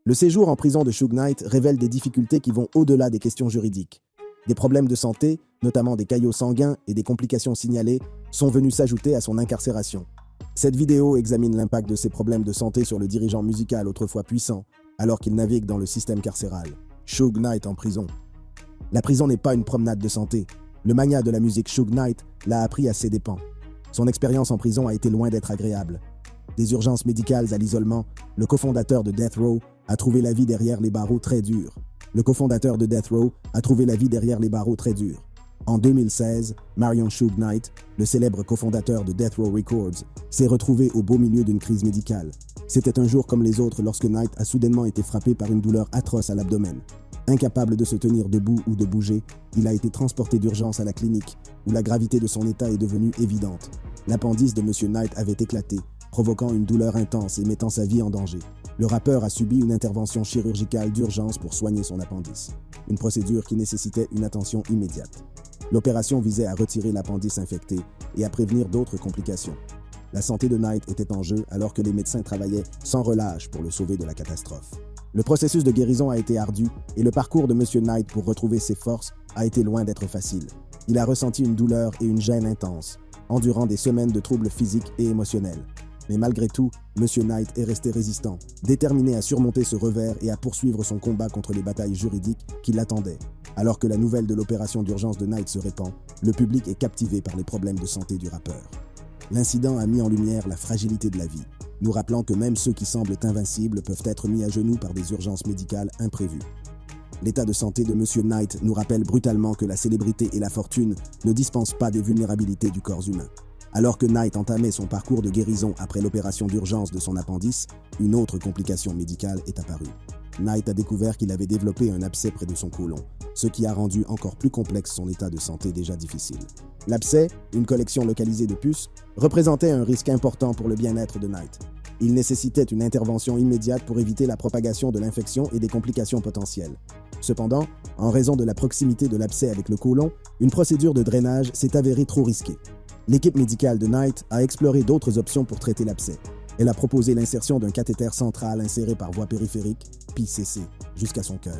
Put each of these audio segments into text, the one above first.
Le séjour en prison de Suge Knight révèle des difficultés qui vont au-delà des questions juridiques. Des problèmes de santé, notamment des caillots sanguins et des complications signalées, sont venus s'ajouter à son incarcération. Cette vidéo examine l'impact de ces problèmes de santé sur le dirigeant musical autrefois puissant, alors qu'il navigue dans le système carcéral. Suge Knight en prison. La prison n'est pas une promenade de santé. Le magnat de la musique Suge Knight l'a appris à ses dépens. Son expérience en prison a été loin d'être agréable. Des urgences médicales à l'isolement, le cofondateur de Death Row a trouvé la vie derrière les barreaux très dure. En 2016, Marion Suge Knight, le célèbre cofondateur de Death Row Records, s'est retrouvé au beau milieu d'une crise médicale. C'était un jour comme les autres lorsque Knight a soudainement été frappé par une douleur atroce à l'abdomen. Incapable de se tenir debout ou de bouger, il a été transporté d'urgence à la clinique, où la gravité de son état est devenue évidente. L'appendice de M. Knight avait éclaté, provoquant une douleur intense et mettant sa vie en danger. Le rappeur a subi une intervention chirurgicale d'urgence pour soigner son appendice, une procédure qui nécessitait une attention immédiate. L'opération visait à retirer l'appendice infecté et à prévenir d'autres complications. La santé de Knight était en jeu alors que les médecins travaillaient sans relâche pour le sauver de la catastrophe. Le processus de guérison a été ardu et le parcours de M. Knight pour retrouver ses forces a été loin d'être facile. Il a ressenti une douleur et une gêne intense, endurant des semaines de troubles physiques et émotionnels. Mais malgré tout, M. Knight est resté résistant, déterminé à surmonter ce revers et à poursuivre son combat contre les batailles juridiques qui l'attendaient. Alors que la nouvelle de l'opération d'urgence de Knight se répand, le public est captivé par les problèmes de santé du rappeur. L'incident a mis en lumière la fragilité de la vie, nous rappelant que même ceux qui semblent invincibles peuvent être mis à genoux par des urgences médicales imprévues. L'état de santé de M. Knight nous rappelle brutalement que la célébrité et la fortune ne dispensent pas des vulnérabilités du corps humain. Alors que Knight entamait son parcours de guérison après l'opération d'urgence de son appendice, une autre complication médicale est apparue. Knight a découvert qu'il avait développé un abcès près de son côlon, ce qui a rendu encore plus complexe son état de santé déjà difficile. L'abcès, une collection localisée de puces, représentait un risque important pour le bien-être de Knight. Il nécessitait une intervention immédiate pour éviter la propagation de l'infection et des complications potentielles. Cependant, en raison de la proximité de l'abcès avec le côlon, une procédure de drainage s'est avérée trop risquée. L'équipe médicale de Knight a exploré d'autres options pour traiter l'abcès. Elle a proposé l'insertion d'un cathéter central inséré par voie périphérique, PCC, jusqu'à son cœur.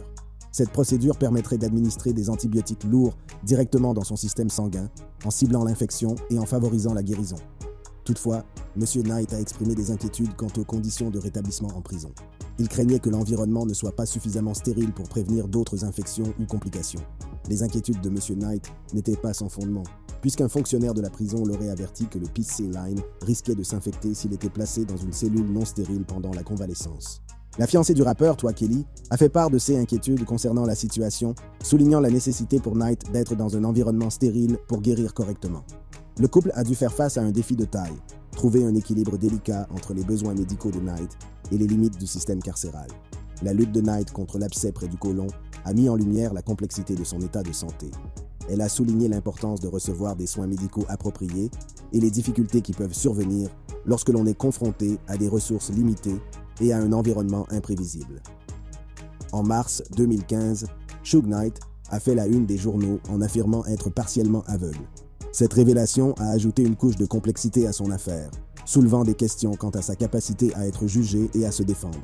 Cette procédure permettrait d'administrer des antibiotiques lourds directement dans son système sanguin, en ciblant l'infection et en favorisant la guérison. Toutefois, M. Knight a exprimé des inquiétudes quant aux conditions de rétablissement en prison. Il craignait que l'environnement ne soit pas suffisamment stérile pour prévenir d'autres infections ou complications. Les inquiétudes de M. Knight n'étaient pas sans fondement, puisqu'un fonctionnaire de la prison l'aurait averti que le PC Line risquait de s'infecter s'il était placé dans une cellule non stérile pendant la convalescence. La fiancée du rappeur, Toi Kelly, a fait part de ses inquiétudes concernant la situation, soulignant la nécessité pour Knight d'être dans un environnement stérile pour guérir correctement. Le couple a dû faire face à un défi de taille, trouver un équilibre délicat entre les besoins médicaux de Knight et les limites du système carcéral. La lutte de Knight contre l'abcès près du côlon a mis en lumière la complexité de son état de santé. Elle a souligné l'importance de recevoir des soins médicaux appropriés et les difficultés qui peuvent survenir lorsque l'on est confronté à des ressources limitées et à un environnement imprévisible. En mars 2015, Suge Knight a fait la une des journaux en affirmant être partiellement aveugle. Cette révélation a ajouté une couche de complexité à son affaire, soulevant des questions quant à sa capacité à être jugé et à se défendre.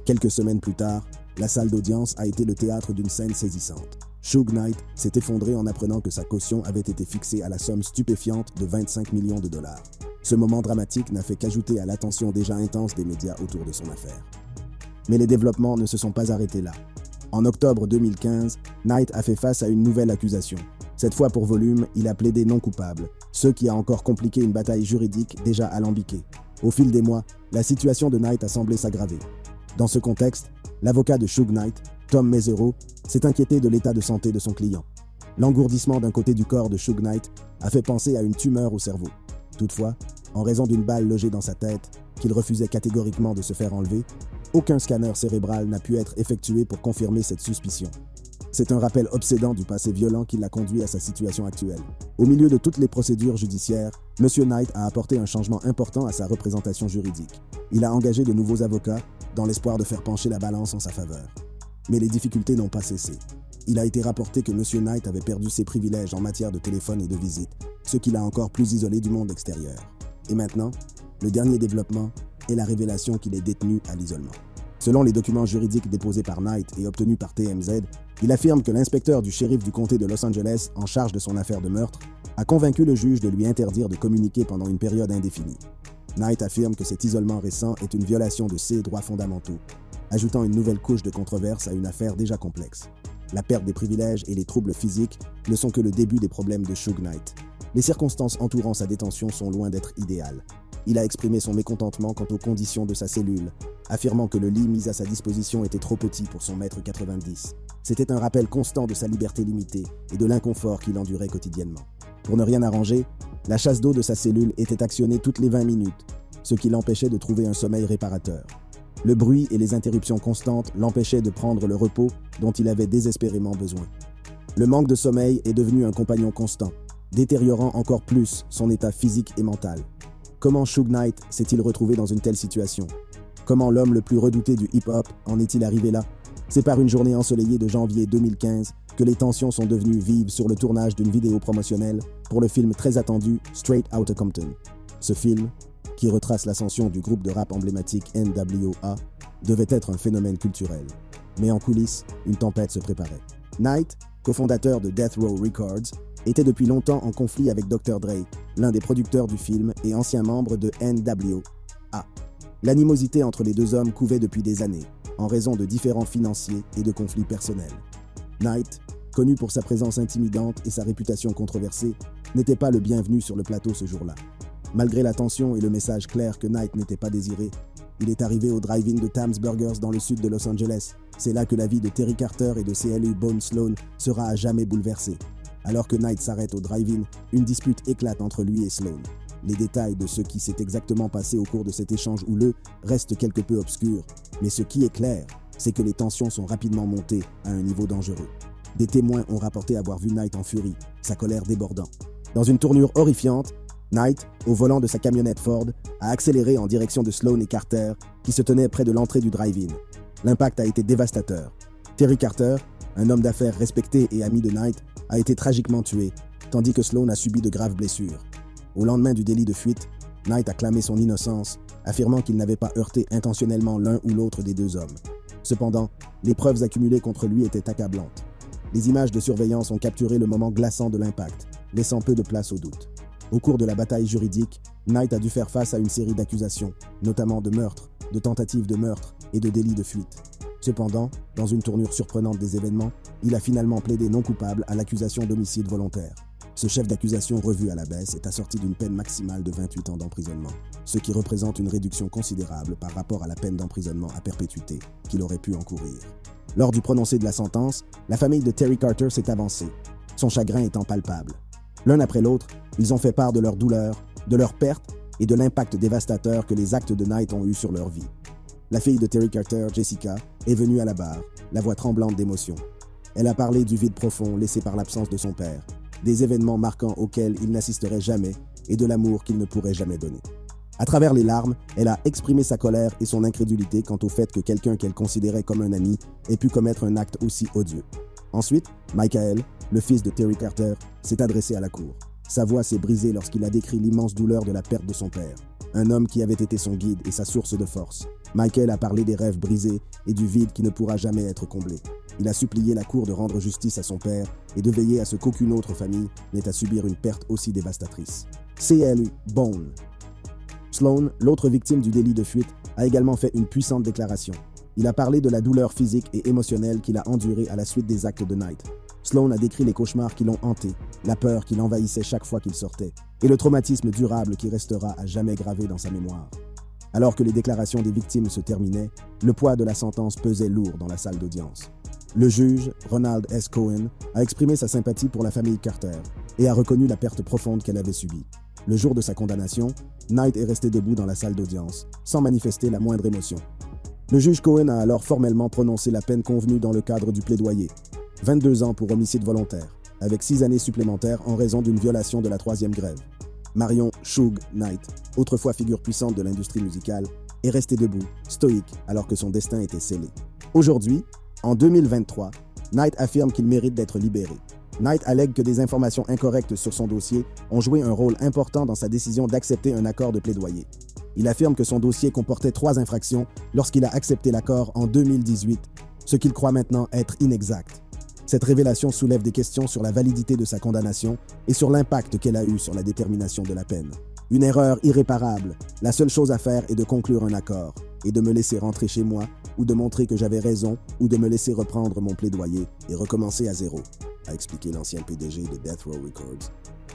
Quelques semaines plus tard, la salle d'audience a été le théâtre d'une scène saisissante. Suge Knight s'est effondré en apprenant que sa caution avait été fixée à la somme stupéfiante de 25 millions de dollars. Ce moment dramatique n'a fait qu'ajouter à l'attention déjà intense des médias autour de son affaire. Mais les développements ne se sont pas arrêtés là. En octobre 2015, Knight a fait face à une nouvelle accusation. Cette fois pour volume, il a plaidé non coupable, ce qui a encore compliqué une bataille juridique déjà alambiquée. Au fil des mois, la situation de Knight a semblé s'aggraver. Dans ce contexte, l'avocat de Suge Knight, Tom Mesereau, s'est inquiété de l'état de santé de son client. L'engourdissement d'un côté du corps de Suge Knight a fait penser à une tumeur au cerveau. Toutefois, en raison d'une balle logée dans sa tête, qu'il refusait catégoriquement de se faire enlever, aucun scanner cérébral n'a pu être effectué pour confirmer cette suspicion. C'est un rappel obsédant du passé violent qui l'a conduit à sa situation actuelle. Au milieu de toutes les procédures judiciaires, M. Knight a apporté un changement important à sa représentation juridique. Il a engagé de nouveaux avocats dans l'espoir de faire pencher la balance en sa faveur. Mais les difficultés n'ont pas cessé. Il a été rapporté que M. Knight avait perdu ses privilèges en matière de téléphone et de visite, ce qui l'a encore plus isolé du monde extérieur. Et maintenant, le dernier développement est la révélation qu'il est détenu à l'isolement. Selon les documents juridiques déposés par Knight et obtenus par TMZ, il affirme que l'inspecteur du shérif du comté de Los Angeles, en charge de son affaire de meurtre, a convaincu le juge de lui interdire de communiquer pendant une période indéfinie. Knight affirme que cet isolement récent est une violation de ses droits fondamentaux, ajoutant une nouvelle couche de controverse à une affaire déjà complexe. La perte des privilèges et les troubles physiques ne sont que le début des problèmes de Suge Knight. Les circonstances entourant sa détention sont loin d'être idéales. Il a exprimé son mécontentement quant aux conditions de sa cellule, affirmant que le lit mis à sa disposition était trop petit pour son mètre 90. C'était un rappel constant de sa liberté limitée et de l'inconfort qu'il endurait quotidiennement. Pour ne rien arranger, la chasse d'eau de sa cellule était actionnée toutes les 20 minutes, ce qui l'empêchait de trouver un sommeil réparateur. Le bruit et les interruptions constantes l'empêchaient de prendre le repos dont il avait désespérément besoin. Le manque de sommeil est devenu un compagnon constant, détériorant encore plus son état physique et mental. Comment Suge Knight s'est-il retrouvé dans une telle situation? Comment l'homme le plus redouté du hip-hop en est-il arrivé là? C'est par une journée ensoleillée de janvier 2015 que les tensions sont devenues vives sur le tournage d'une vidéo promotionnelle pour le film très attendu Straight Outta Compton. Ce film, qui retrace l'ascension du groupe de rap emblématique NWA, devait être un phénomène culturel. Mais en coulisses, une tempête se préparait. Knight, cofondateur de Death Row Records, était depuis longtemps en conflit avec Dr. Dre, l'un des producteurs du film et ancien membre de NWA. L'animosité entre les deux hommes couvait depuis des années, en raison de différends financiers et de conflits personnels. Knight, connu pour sa présence intimidante et sa réputation controversée, n'était pas le bienvenu sur le plateau ce jour-là. Malgré la tension et le message clair que Knight n'était pas désiré, il est arrivé au drive-in de Tam's Burgers dans le sud de Los Angeles. C'est là que la vie de Terry Carter et de CLU Bone Sloan sera à jamais bouleversée. Alors que Knight s'arrête au drive-in, une dispute éclate entre lui et Sloan. Les détails de ce qui s'est exactement passé au cours de cet échange houleux restent quelque peu obscurs, mais ce qui est clair, c'est que les tensions sont rapidement montées à un niveau dangereux. Des témoins ont rapporté avoir vu Knight en furie, sa colère débordant. Dans une tournure horrifiante, Knight, au volant de sa camionnette Ford, a accéléré en direction de Sloan et Carter, qui se tenaient près de l'entrée du drive-in. L'impact a été dévastateur. Terry Carter, un homme d'affaires respecté et ami de Knight, a été tragiquement tué, tandis que Sloan a subi de graves blessures. Au lendemain du délit de fuite, Knight a clamé son innocence, affirmant qu'il n'avait pas heurté intentionnellement l'un ou l'autre des deux hommes. Cependant, les preuves accumulées contre lui étaient accablantes. Les images de surveillance ont capturé le moment glaçant de l'impact, laissant peu de place au doute. Au cours de la bataille juridique, Knight a dû faire face à une série d'accusations, notamment de meurtre, de tentatives de meurtre et de délits de fuite. Cependant, dans une tournure surprenante des événements, il a finalement plaidé non coupable à l'accusation d'homicide volontaire. Ce chef d'accusation revu à la baisse est assorti d'une peine maximale de 28 ans d'emprisonnement, ce qui représente une réduction considérable par rapport à la peine d'emprisonnement à perpétuité qu'il aurait pu encourir. Lors du prononcé de la sentence, la famille de Terry Carter s'est avancée, son chagrin étant palpable. L'un après l'autre, ils ont fait part de leur douleur, de leur perte et de l'impact dévastateur que les actes de Knight ont eu sur leur vie. La fille de Terry Carter, Jessica, est venue à la barre, la voix tremblante d'émotion. Elle a parlé du vide profond laissé par l'absence de son père, des événements marquants auxquels il n'assisterait jamais et de l'amour qu'il ne pourrait jamais donner. À travers les larmes, elle a exprimé sa colère et son incrédulité quant au fait que quelqu'un qu'elle considérait comme un ami ait pu commettre un acte aussi odieux. Ensuite, Michael, le fils de Terry Carter, s'est adressé à la cour. Sa voix s'est brisée lorsqu'il a décrit l'immense douleur de la perte de son père, un homme qui avait été son guide et sa source de force. Michael a parlé des rêves brisés et du vide qui ne pourra jamais être comblé. Il a supplié la cour de rendre justice à son père et de veiller à ce qu'aucune autre famille n'ait à subir une perte aussi dévastatrice. CLU Bone. Sloan, l'autre victime du délit de fuite, a également fait une puissante déclaration. Il a parlé de la douleur physique et émotionnelle qu'il a endurée à la suite des actes de Knight. Sloan a décrit les cauchemars qui l'ont hanté, la peur qui l'envahissait chaque fois qu'il sortait, et le traumatisme durable qui restera à jamais gravé dans sa mémoire. Alors que les déclarations des victimes se terminaient, le poids de la sentence pesait lourd dans la salle d'audience. Le juge, Ronald S. Cohen, a exprimé sa sympathie pour la famille Carter et a reconnu la perte profonde qu'elle avait subie. Le jour de sa condamnation, Knight est resté debout dans la salle d'audience, sans manifester la moindre émotion. Le juge Cohen a alors formellement prononcé la peine convenue dans le cadre du plaidoyer, 22 ans pour homicide volontaire, avec 6 années supplémentaires en raison d'une violation de la 3e grève. Marion Suge Knight, autrefois figure puissante de l'industrie musicale, est restée debout, stoïque, alors que son destin était scellé. Aujourd'hui, en 2023, Knight affirme qu'il mérite d'être libéré. Knight allègue que des informations incorrectes sur son dossier ont joué un rôle important dans sa décision d'accepter un accord de plaidoyer. Il affirme que son dossier comportait 3 infractions lorsqu'il a accepté l'accord en 2018, ce qu'il croit maintenant être inexact. Cette révélation soulève des questions sur la validité de sa condamnation et sur l'impact qu'elle a eu sur la détermination de la peine. Une erreur irréparable. La seule chose à faire est de conclure un accord et de me laisser rentrer chez moi ou de montrer que j'avais raison ou de me laisser reprendre mon plaidoyer et recommencer à zéro, a expliqué l'ancien PDG de Death Row Records.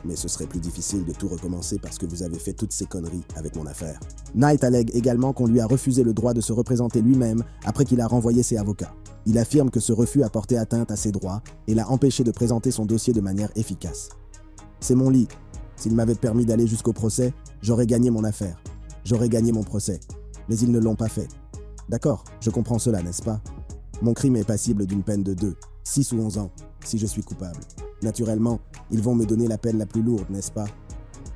Mais ce serait plus difficile de tout recommencer parce que vous avez fait toutes ces conneries avec mon affaire. Knight allègue également qu'on lui a refusé le droit de se représenter lui-même après qu'il a renvoyé ses avocats. Il affirme que ce refus a porté atteinte à ses droits et l'a empêché de présenter son dossier de manière efficace. C'est mon lit. S'il m'avait permis d'aller jusqu'au procès, j'aurais gagné mon affaire. J'aurais gagné mon procès. Mais ils ne l'ont pas fait. D'accord, je comprends cela, n'est-ce pas? Mon crime est passible d'une peine de 2, 6 ou 11 ans, si je suis coupable. Naturellement, ils vont me donner la peine la plus lourde, n'est-ce pas?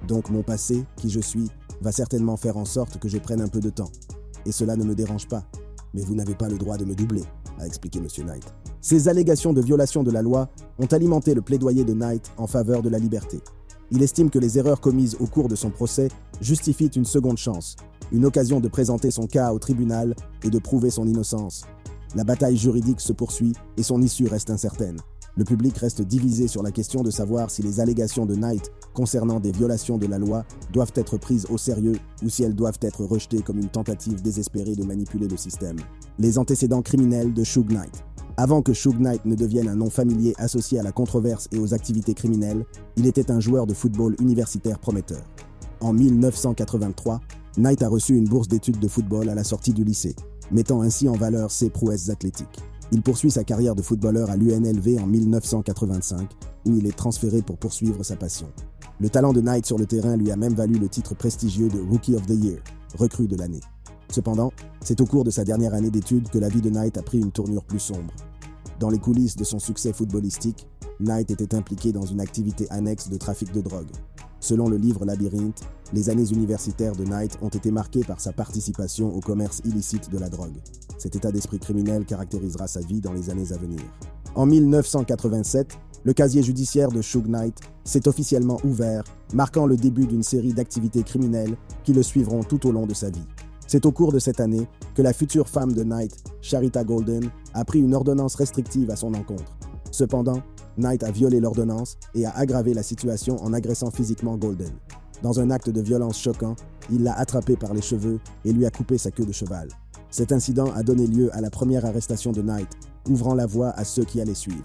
Donc mon passé, qui je suis, va certainement faire en sorte que je prenne un peu de temps. Et cela ne me dérange pas. Mais vous n'avez pas le droit de me doubler, a expliqué M. Knight. Ces allégations de violation de la loi ont alimenté le plaidoyer de Knight en faveur de la liberté. Il estime que les erreurs commises au cours de son procès justifient une seconde chance, une occasion de présenter son cas au tribunal et de prouver son innocence. La bataille juridique se poursuit et son issue reste incertaine. Le public reste divisé sur la question de savoir si les allégations de Knight concernant des violations de la loi doivent être prises au sérieux ou si elles doivent être rejetées comme une tentative désespérée de manipuler le système. Les antécédents criminels de Suge Knight. Avant que Suge Knight ne devienne un nom familier associé à la controverse et aux activités criminelles, il était un joueur de football universitaire prometteur. En 1983, Knight a reçu une bourse d'études de football à la sortie du lycée, mettant ainsi en valeur ses prouesses athlétiques. Il poursuit sa carrière de footballeur à l'UNLV en 1985, où il est transféré pour poursuivre sa passion. Le talent de Knight sur le terrain lui a même valu le titre prestigieux de Rookie of the Year, recrue de l'année. Cependant, c'est au cours de sa dernière année d'études que la vie de Knight a pris une tournure plus sombre. Dans les coulisses de son succès footballistique, Knight était impliqué dans une activité annexe de trafic de drogue. Selon le livre Labyrinthe, les années universitaires de Knight ont été marquées par sa participation au commerce illicite de la drogue. Cet état d'esprit criminel caractérisera sa vie dans les années à venir. En 1987, le casier judiciaire de Suge Knight s'est officiellement ouvert, marquant le début d'une série d'activités criminelles qui le suivront tout au long de sa vie. C'est au cours de cette année que la future femme de Knight, Sharita Golden, a pris une ordonnance restrictive à son encontre. Cependant, Knight a violé l'ordonnance et a aggravé la situation en agressant physiquement Golden. Dans un acte de violence choquant, il l'a attrapée par les cheveux et lui a coupé sa queue de cheval. Cet incident a donné lieu à la première arrestation de Knight, ouvrant la voie à ceux qui allaient suivre.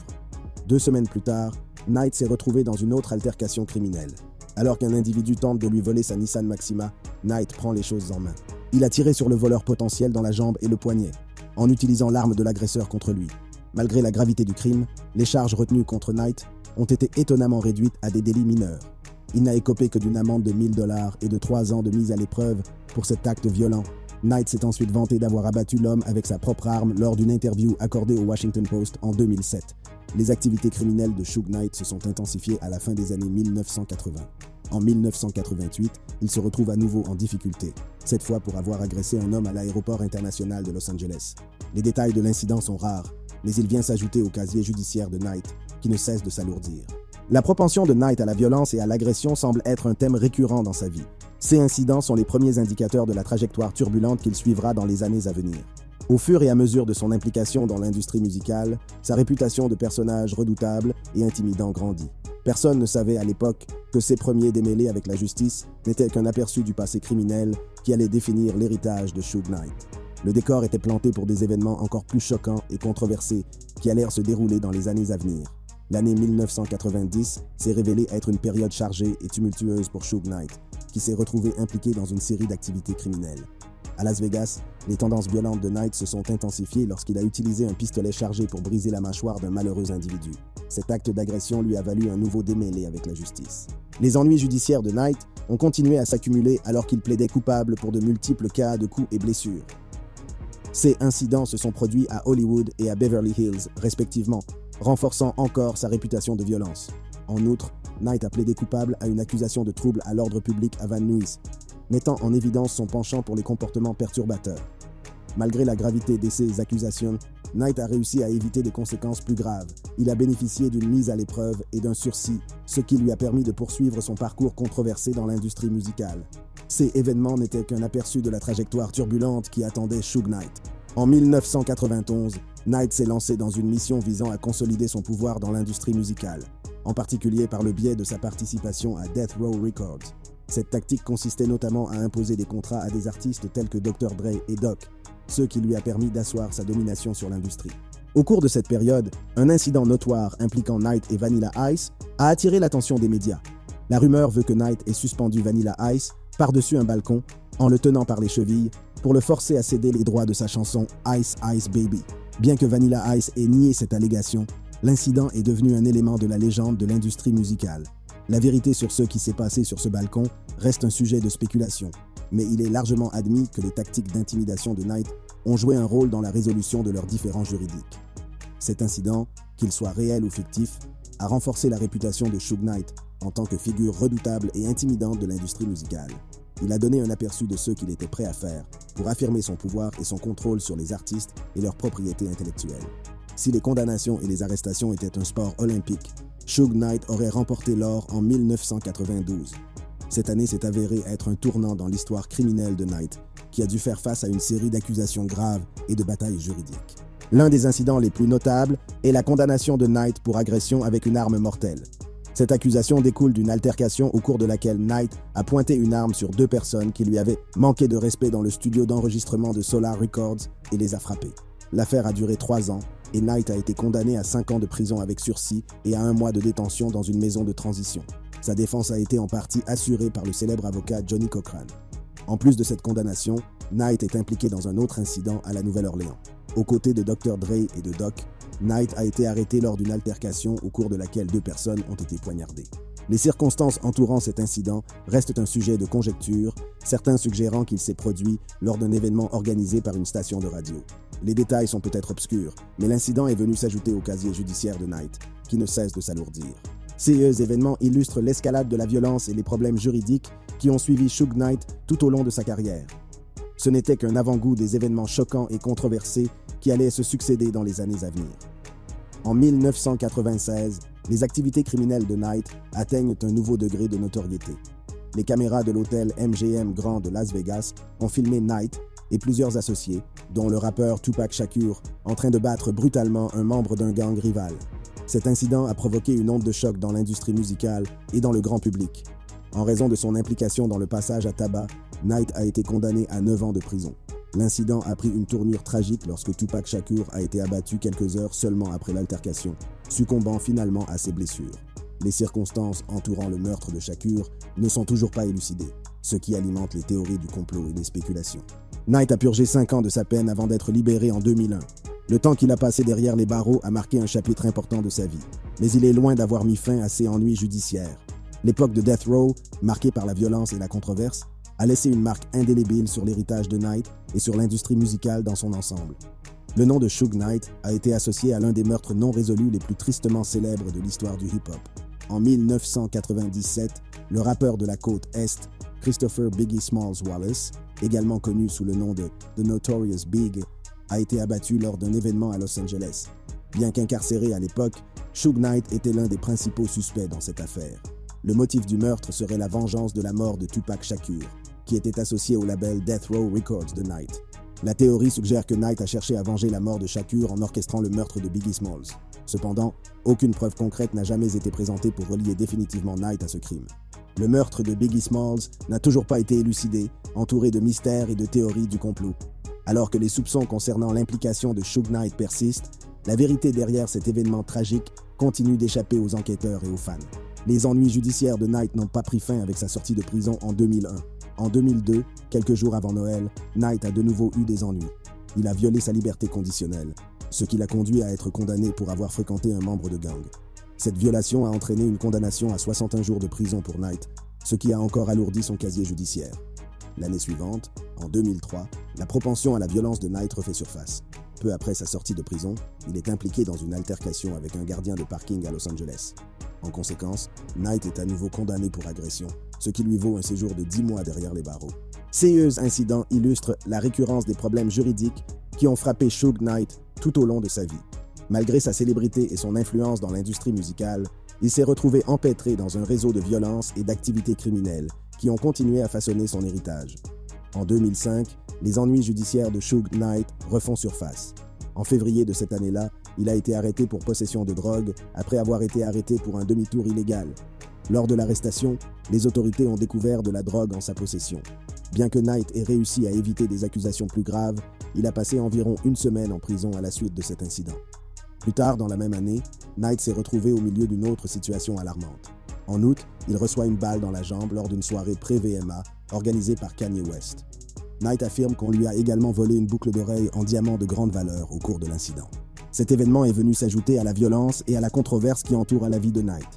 2 semaines plus tard, Knight s'est retrouvé dans une autre altercation criminelle. Alors qu'un individu tente de lui voler sa Nissan Maxima, Knight prend les choses en main. Il a tiré sur le voleur potentiel dans la jambe et le poignet, en utilisant l'arme de l'agresseur contre lui. Malgré la gravité du crime, les charges retenues contre Knight ont été étonnamment réduites à des délits mineurs. Il n'a écopé que d'une amende de $1000 et de 3 ans de mise à l'épreuve pour cet acte violent. Knight s'est ensuite vanté d'avoir abattu l'homme avec sa propre arme lors d'une interview accordée au Washington Post en 2007. Les activités criminelles de Suge Knight se sont intensifiées à la fin des années 1980. En 1988, il se retrouve à nouveau en difficulté, cette fois pour avoir agressé un homme à l'aéroport international de Los Angeles. Les détails de l'incident sont rares, mais il vient s'ajouter au casier judiciaire de Knight, qui ne cesse de s'alourdir. La propension de Knight à la violence et à l'agression semble être un thème récurrent dans sa vie. Ces incidents sont les premiers indicateurs de la trajectoire turbulente qu'il suivra dans les années à venir. Au fur et à mesure de son implication dans l'industrie musicale, sa réputation de personnage redoutable et intimidant grandit. Personne ne savait à l'époque que ses premiers démêlés avec la justice n'étaient qu'un aperçu du passé criminel qui allait définir l'héritage de Suge Knight. Le décor était planté pour des événements encore plus choquants et controversés qui allèrent se dérouler dans les années à venir. L'année 1990 s'est révélée être une période chargée et tumultueuse pour Suge Knight, qui s'est retrouvé impliqué dans une série d'activités criminelles. À Las Vegas, les tendances violentes de Knight se sont intensifiées lorsqu'il a utilisé un pistolet chargé pour briser la mâchoire d'un malheureux individu. Cet acte d'agression lui a valu un nouveau démêlé avec la justice. Les ennuis judiciaires de Knight ont continué à s'accumuler alors qu'il plaidait coupable pour de multiples cas de coups et blessures. Ces incidents se sont produits à Hollywood et à Beverly Hills, respectivement, renforçant encore sa réputation de violence. En outre, Knight a plaidé coupable à une accusation de trouble à l'ordre public à Van Nuys, mettant en évidence son penchant pour les comportements perturbateurs. Malgré la gravité de ces accusations, Knight a réussi à éviter des conséquences plus graves. Il a bénéficié d'une mise à l'épreuve et d'un sursis, ce qui lui a permis de poursuivre son parcours controversé dans l'industrie musicale. Ces événements n'étaient qu'un aperçu de la trajectoire turbulente qui attendait Suge Knight. En 1991, Knight s'est lancé dans une mission visant à consolider son pouvoir dans l'industrie musicale, en particulier par le biais de sa participation à Death Row Records. Cette tactique consistait notamment à imposer des contrats à des artistes tels que Dr. Dre et Doc, ce qui lui a permis d'asseoir sa domination sur l'industrie. Au cours de cette période, un incident notoire impliquant Knight et Vanilla Ice a attiré l'attention des médias. La rumeur veut que Knight ait suspendu Vanilla Ice par-dessus un balcon en le tenant par les chevilles pour le forcer à céder les droits de sa chanson Ice Ice Baby. Bien que Vanilla Ice ait nié cette allégation, l'incident est devenu un élément de la légende de l'industrie musicale. La vérité sur ce qui s'est passé sur ce balcon reste un sujet de spéculation, mais il est largement admis que les tactiques d'intimidation de Knight ont joué un rôle dans la résolution de leurs différends juridiques. Cet incident, qu'il soit réel ou fictif, a renforcé la réputation de Suge Knight en tant que figure redoutable et intimidante de l'industrie musicale. Il a donné un aperçu de ce qu'il était prêt à faire pour affirmer son pouvoir et son contrôle sur les artistes et leurs propriétés intellectuelles. Si les condamnations et les arrestations étaient un sport olympique, Suge Knight aurait remporté l'or en 1992. Cette année s'est avérée être un tournant dans l'histoire criminelle de Knight, qui a dû faire face à une série d'accusations graves et de batailles juridiques. L'un des incidents les plus notables est la condamnation de Knight pour agression avec une arme mortelle. Cette accusation découle d'une altercation au cours de laquelle Knight a pointé une arme sur deux personnes qui lui avaient manqué de respect dans le studio d'enregistrement de Solar Records et les a frappés. L'affaire a duré 3 ans et Knight a été condamné à 5 ans de prison avec sursis et à 1 mois de détention dans une maison de transition. Sa défense a été en partie assurée par le célèbre avocat Johnny Cochran. En plus de cette condamnation, Knight est impliqué dans un autre incident à la Nouvelle-Orléans. Aux côtés de Dr. Dre et de Doc, Knight a été arrêté lors d'une altercation au cours de laquelle 2 personnes ont été poignardées. Les circonstances entourant cet incident restent un sujet de conjecture, certains suggérant qu'il s'est produit lors d'un événement organisé par une station de radio. Les détails sont peut-être obscurs, mais l'incident est venu s'ajouter au casier judiciaire de Knight, qui ne cesse de s'alourdir. Ces événements illustrent l'escalade de la violence et les problèmes juridiques qui ont suivi Suge Knight tout au long de sa carrière. Ce n'était qu'un avant-goût des événements choquants et controversés qui allaient se succéder dans les années à venir. En 1996, les activités criminelles de Knight atteignent un nouveau degré de notoriété. Les caméras de l'hôtel MGM Grand de Las Vegas ont filmé Knight et plusieurs associés, dont le rappeur Tupac Shakur, en train de battre brutalement un membre d'un gang rival. Cet incident a provoqué une onde de choc dans l'industrie musicale et dans le grand public. En raison de son implication dans le passage à tabac, Knight a été condamné à 9 ans de prison. L'incident a pris une tournure tragique lorsque Tupac Shakur a été abattu quelques heures seulement après l'altercation, succombant finalement à ses blessures. Les circonstances entourant le meurtre de Shakur ne sont toujours pas élucidées, ce qui alimente les théories du complot et les spéculations. Knight a purgé 5 ans de sa peine avant d'être libéré en 2001. Le temps qu'il a passé derrière les barreaux a marqué un chapitre important de sa vie, mais il est loin d'avoir mis fin à ses ennuis judiciaires. L'époque de Death Row, marquée par la violence et la controverse, a laissé une marque indélébile sur l'héritage de Knight et sur l'industrie musicale dans son ensemble. Le nom de Suge Knight a été associé à l'un des meurtres non résolus les plus tristement célèbres de l'histoire du hip-hop. En 1997, le rappeur de la côte Est, Christopher Biggie Smalls Wallace, également connu sous le nom de The Notorious Big, a été abattu lors d'un événement à Los Angeles. Bien qu'incarcéré à l'époque, Suge Knight était l'un des principaux suspects dans cette affaire. Le motif du meurtre serait la vengeance de la mort de Tupac Shakur, qui était associé au label Death Row Records de Knight. La théorie suggère que Knight a cherché à venger la mort de Shakur en orchestrant le meurtre de Biggie Smalls. Cependant, aucune preuve concrète n'a jamais été présentée pour relier définitivement Knight à ce crime. Le meurtre de Biggie Smalls n'a toujours pas été élucidé, entouré de mystères et de théories du complot. Alors que les soupçons concernant l'implication de Suge Knight persistent, la vérité derrière cet événement tragique continue d'échapper aux enquêteurs et aux fans. Les ennuis judiciaires de Knight n'ont pas pris fin avec sa sortie de prison en 2001. En 2002, quelques jours avant Noël, Knight a de nouveau eu des ennuis. Il a violé sa liberté conditionnelle, ce qui l'a conduit à être condamné pour avoir fréquenté un membre de gang. Cette violation a entraîné une condamnation à 61 jours de prison pour Knight, ce qui a encore alourdi son casier judiciaire. L'année suivante, en 2003, la propension à la violence de Knight refait surface. Peu après sa sortie de prison, il est impliqué dans une altercation avec un gardien de parking à Los Angeles. En conséquence, Knight est à nouveau condamné pour agression, ce qui lui vaut un séjour de 10 mois derrière les barreaux. Ces incidents illustrent la récurrence des problèmes juridiques qui ont frappé Suge Knight tout au long de sa vie. Malgré sa célébrité et son influence dans l'industrie musicale, il s'est retrouvé empêtré dans un réseau de violence et d'activités criminelles qui ont continué à façonner son héritage. En 2005, les ennuis judiciaires de Suge Knight refont surface. En février de cette année-là, il a été arrêté pour possession de drogue après avoir été arrêté pour un demi-tour illégal. Lors de l'arrestation, les autorités ont découvert de la drogue en sa possession. Bien que Knight ait réussi à éviter des accusations plus graves, il a passé environ une semaine en prison à la suite de cet incident. Plus tard dans la même année, Knight s'est retrouvé au milieu d'une autre situation alarmante. En août, il reçoit une balle dans la jambe lors d'une soirée pré-VMA organisée par Kanye West. Knight affirme qu'on lui a également volé une boucle d'oreille en diamant de grande valeur au cours de l'incident. Cet événement est venu s'ajouter à la violence et à la controverse qui entoure la vie de Knight.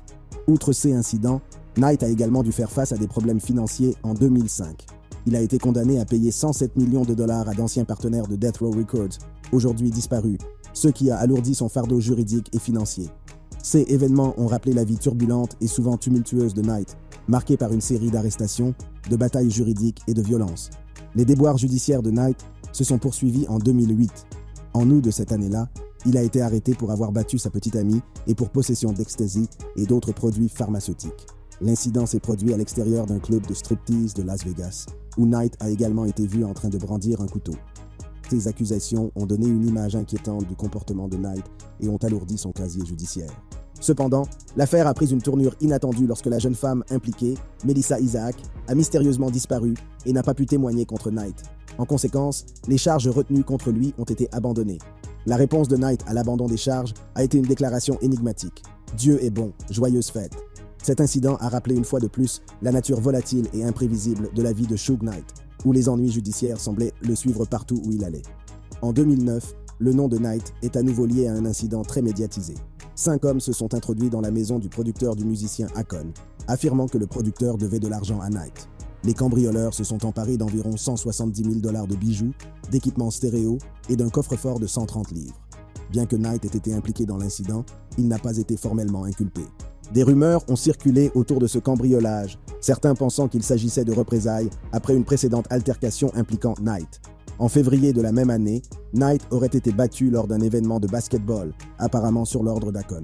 Outre ces incidents, Knight a également dû faire face à des problèmes financiers en 2005. Il a été condamné à payer 107 millions de dollars à d'anciens partenaires de Death Row Records, aujourd'hui disparus, ce qui a alourdi son fardeau juridique et financier. Ces événements ont rappelé la vie turbulente et souvent tumultueuse de Knight, marquée par une série d'arrestations, de batailles juridiques et de violences. Les déboires judiciaires de Knight se sont poursuivis en 2008. En août de cette année-là, il a été arrêté pour avoir battu sa petite amie et pour possession d'ecstasy et d'autres produits pharmaceutiques. L'incident s'est produit à l'extérieur d'un club de striptease de Las Vegas, où Knight a également été vu en train de brandir un couteau. Ces accusations ont donné une image inquiétante du comportement de Knight et ont alourdi son casier judiciaire. Cependant, l'affaire a pris une tournure inattendue lorsque la jeune femme impliquée, Melissa Isaac, a mystérieusement disparu et n'a pas pu témoigner contre Knight. En conséquence, les charges retenues contre lui ont été abandonnées. La réponse de Knight à l'abandon des charges a été une déclaration énigmatique. « Dieu est bon, joyeuse fête ». Cet incident a rappelé une fois de plus la nature volatile et imprévisible de la vie de Suge Knight, où les ennuis judiciaires semblaient le suivre partout où il allait. En 2009, le nom de Knight est à nouveau lié à un incident très médiatisé. 5 hommes se sont introduits dans la maison du producteur du musicien Akon, affirmant que le producteur devait de l'argent à Knight. Les cambrioleurs se sont emparés d'environ 170 000 $ de bijoux, d'équipements stéréo et d'un coffre-fort de 130 livres. Bien que Knight ait été impliqué dans l'incident, il n'a pas été formellement inculpé. Des rumeurs ont circulé autour de ce cambriolage, certains pensant qu'il s'agissait de représailles après une précédente altercation impliquant Knight. En février de la même année, Knight aurait été battu lors d'un événement de basketball, apparemment sur l'ordre d'Akon.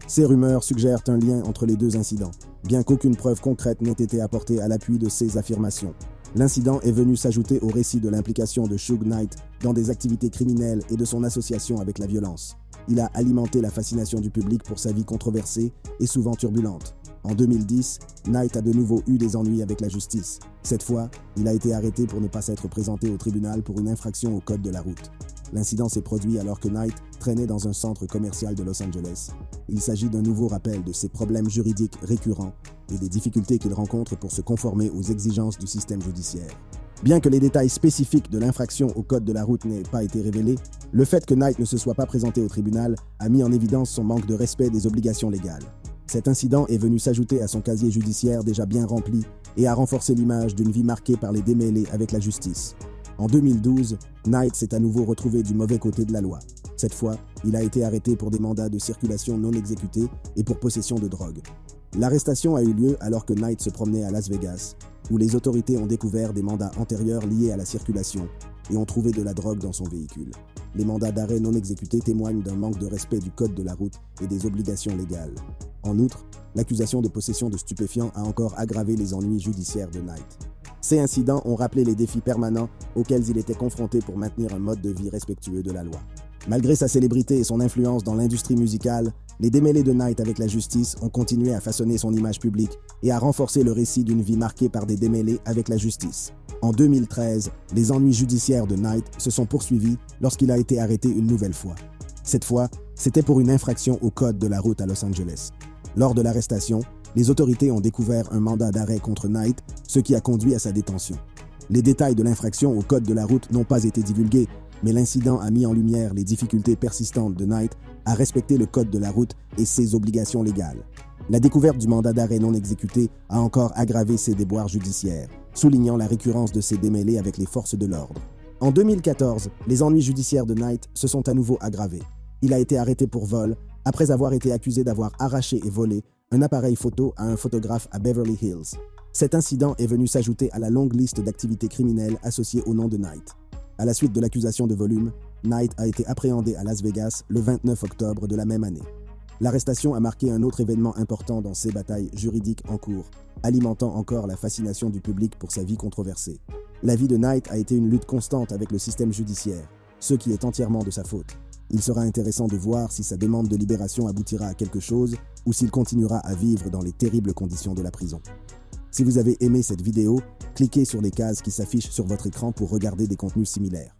Ces rumeurs suggèrent un lien entre les deux incidents, bien qu'aucune preuve concrète n'ait été apportée à l'appui de ces affirmations. L'incident est venu s'ajouter au récit de l'implication de Suge Knight dans des activités criminelles et de son association avec la violence. Il a alimenté la fascination du public pour sa vie controversée et souvent turbulente. En 2010, Knight a de nouveau eu des ennuis avec la justice. Cette fois, il a été arrêté pour ne pas s'être présenté au tribunal pour une infraction au code de la route. L'incident s'est produit alors que Knight traînait dans un centre commercial de Los Angeles. Il s'agit d'un nouveau rappel de ses problèmes juridiques récurrents et des difficultés qu'il rencontre pour se conformer aux exigences du système judiciaire. Bien que les détails spécifiques de l'infraction au code de la route n'aient pas été révélés, le fait que Knight ne se soit pas présenté au tribunal a mis en évidence son manque de respect des obligations légales. Cet incident est venu s'ajouter à son casier judiciaire déjà bien rempli et a renforcé l'image d'une vie marquée par les démêlés avec la justice. En 2012, Knight s'est à nouveau retrouvé du mauvais côté de la loi. Cette fois, il a été arrêté pour des mandats de circulation non exécutés et pour possession de drogue. L'arrestation a eu lieu alors que Knight se promenait à Las Vegas, où les autorités ont découvert des mandats antérieurs liés à la circulation et ont trouvé de la drogue dans son véhicule. Les mandats d'arrêt non exécutés témoignent d'un manque de respect du code de la route et des obligations légales. En outre, l'accusation de possession de stupéfiants a encore aggravé les ennuis judiciaires de Knight. Ces incidents ont rappelé les défis permanents auxquels il était confronté pour maintenir un mode de vie respectueux de la loi. Malgré sa célébrité et son influence dans l'industrie musicale, les démêlés de Knight avec la justice ont continué à façonner son image publique et à renforcer le récit d'une vie marquée par des démêlés avec la justice. En 2013, les ennuis judiciaires de Knight se sont poursuivis lorsqu'il a été arrêté une nouvelle fois. Cette fois, c'était pour une infraction au code de la route à Los Angeles. Lors de l'arrestation, les autorités ont découvert un mandat d'arrêt contre Knight, ce qui a conduit à sa détention. Les détails de l'infraction au code de la route n'ont pas été divulgués, mais l'incident a mis en lumière les difficultés persistantes de Knight à respecter le code de la route et ses obligations légales. La découverte du mandat d'arrêt non exécuté a encore aggravé ses déboires judiciaires, soulignant la récurrence de ses démêlés avec les forces de l'ordre. En 2014, les ennuis judiciaires de Knight se sont à nouveau aggravés. Il a été arrêté pour vol, après avoir été accusé d'avoir arraché et volé un appareil photo à un photographe à Beverly Hills. Cet incident est venu s'ajouter à la longue liste d'activités criminelles associées au nom de Knight. À la suite de l'accusation de volume, Knight a été appréhendé à Las Vegas le 29 octobre de la même année. L'arrestation a marqué un autre événement important dans ces batailles juridiques en cours, alimentant encore la fascination du public pour sa vie controversée. La vie de Knight a été une lutte constante avec le système judiciaire, ce qui est entièrement de sa faute. Il sera intéressant de voir si sa demande de libération aboutira à quelque chose ou s'il continuera à vivre dans les terribles conditions de la prison. Si vous avez aimé cette vidéo, cliquez sur les cases qui s'affichent sur votre écran pour regarder des contenus similaires.